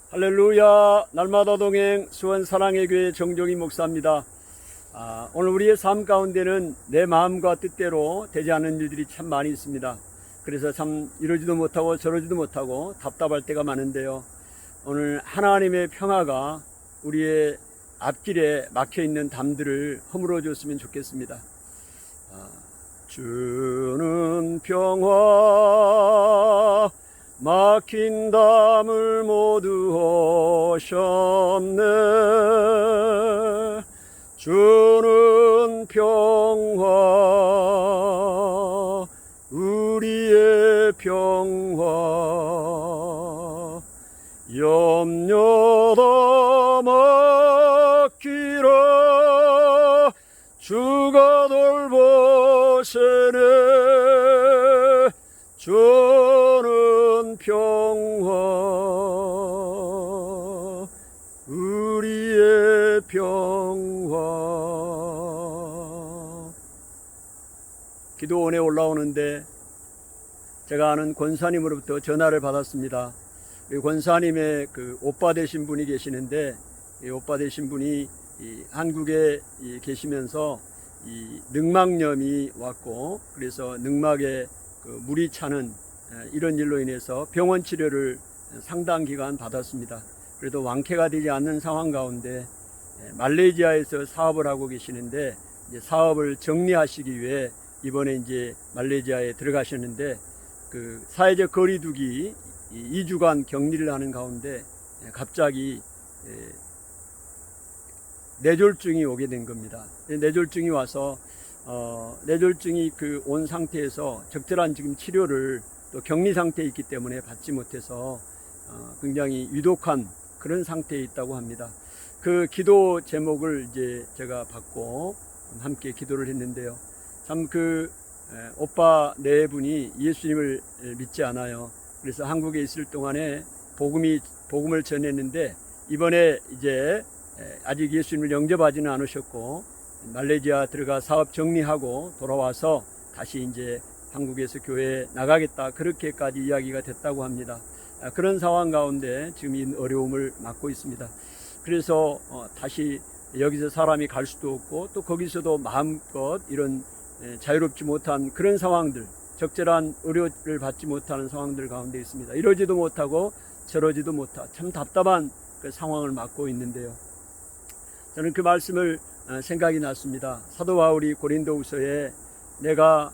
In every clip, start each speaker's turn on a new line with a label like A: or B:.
A: 할렐루야. 날마다 동행 수원 사랑의 교회 정종희 목사입니다. 오늘 우리의 삶 가운데는 내 마음과 뜻대로 되지 않는 일들이 참 많이 있습니다. 그래서 참 이러지도 못하고 저러지도 못하고 답답할 때가 많은데요, 오늘 하나님의 평화가 우리의 앞길에 막혀있는 담들을 허물어 줬으면 좋겠습니다. 주는 평화 막힌 담을 모두 오셨네. 주는 평화 우리의 평화 염려다 맡기라 주가 돌보시네. 주는 평화 우리의 평화. 기도원에 올라오는데 제가 아는 권사님으로부터 전화를 받았습니다. 이 권사님의 그 오빠 되신 분이 계시는데, 이 오빠 되신 분이 한국에 계시면서 이 늑막염이 왔고, 그래서 늑막에 물이 차는 이런 일로 인해서 병원 치료를 상당 기간 받았습니다. 그래도 완쾌가 되지 않는 상황 가운데 말레이시아에서 사업을 하고 계시는데, 이제 사업을 정리하시기 위해 이번에 이제 말레이시아에 들어가셨는데, 그 사회적 거리두기 2주간 격리를 하는 가운데 갑자기 뇌졸중이 오게 된 겁니다. 뇌졸중이 와서 뇌졸중이 온 상태에서 적절한 지금 치료를 또 격리 상태에 있기 때문에 받지 못해서 굉장히 위독한 그런 상태에 있다고 합니다. 그 기도 제목을 이제 제가 받고 함께 기도를 했는데요, 참 오빠 네 분이 예수님을 믿지 않아요. 그래서 한국에 있을 동안에 복음을 전했는데, 이번에 이제 아직 예수님을 영접하지는 않으셨고 말레이시아 들어가 사업 정리하고 돌아와서 다시 이제 한국에서 교회에 나가겠다, 그렇게까지 이야기가 됐다고 합니다. 그런 상황 가운데 지금 이 어려움을 맞고 있습니다. 그래서 다시 여기서 사람이 갈 수도 없고, 또 거기서도 마음껏 이런 자유롭지 못한 그런 상황들, 적절한 의료를 받지 못하는 상황들 가운데 있습니다. 이러지도 못하고 저러지도 못하, 참 답답한 그 상황을 맞고 있는데요, 저는 그 말씀을 생각이 났습니다. 사도 바울이 고린도후서에 내가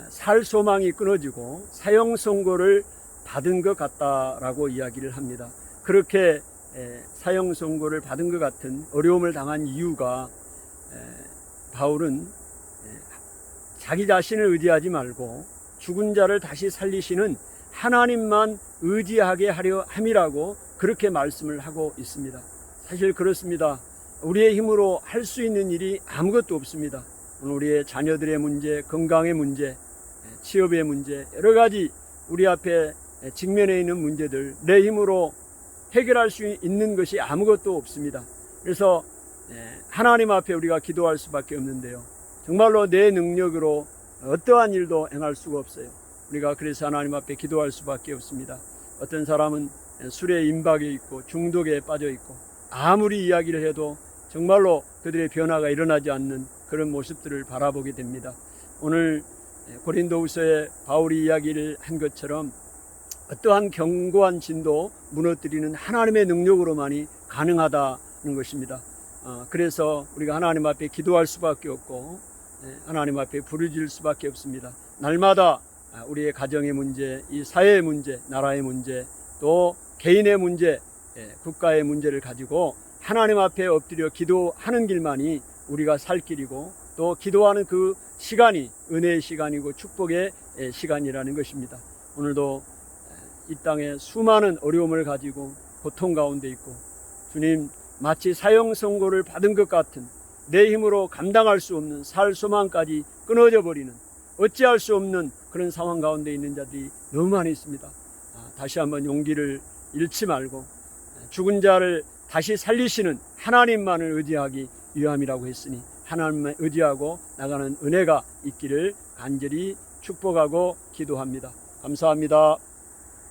A: 살 소망이 끊어지고 사형 선고를 받은 것 같다라고 이야기를 합니다. 그렇게 사형 선고를 받은 것 같은 어려움을 당한 이유가, 바울은 자기 자신을 의지하지 말고 죽은 자를 다시 살리시는 하나님만 의지하게 하려 함이라고 그렇게 말씀을 하고 있습니다. 사실 그렇습니다. 우리의 힘으로 할 수 있는 일이 아무것도 없습니다. 오늘 우리의 자녀들의 문제, 건강의 문제, 취업의 문제, 여러 가지 우리 앞에 직면해 있는 문제들, 내 힘으로 해결할 수 있는 것이 아무것도 없습니다. 그래서 하나님 앞에 우리가 기도할 수밖에 없는데요, 정말로 내 능력으로 어떠한 일도 행할 수가 없어요. 우리가 그래서 하나님 앞에 기도할 수밖에 없습니다. 어떤 사람은 술에 임박해 있고 중독에 빠져 있고, 아무리 이야기를 해도 정말로 그들의 변화가 일어나지 않는 그런 모습들을 바라보게 됩니다. 오늘 고린도후서에 바울이 이야기를 한 것처럼 어떠한 견고한 진도 무너뜨리는 하나님의 능력으로만이 가능하다는 것입니다. 그래서 우리가 하나님 앞에 기도할 수밖에 없고 하나님 앞에 부르짖을 수밖에 없습니다. 날마다 우리의 가정의 문제, 이 사회의 문제, 나라의 문제, 또 개인의 문제, 국가의 문제를 가지고 하나님 앞에 엎드려 기도하는 길만이 우리가 살 길이고, 또 기도하는 그 시간이 은혜의 시간이고 축복의 시간이라는 것입니다. 오늘도 이 땅에 수많은 어려움을 가지고 고통 가운데 있고, 주님, 마치 사형 선고를 받은 것 같은 내 힘으로 감당할 수 없는 살 소망까지 끊어져 버리는, 어찌할 수 없는 그런 상황 가운데 있는 자들이 너무 많이 있습니다. 다시 한번 용기를 잃지 말고 죽은 자를 다시 살리시는 하나님만을 의지하기 위함이라고 했으니 하나님만 의지하고 나가는 은혜가 있기를 간절히 축복하고 기도합니다. 감사합니다.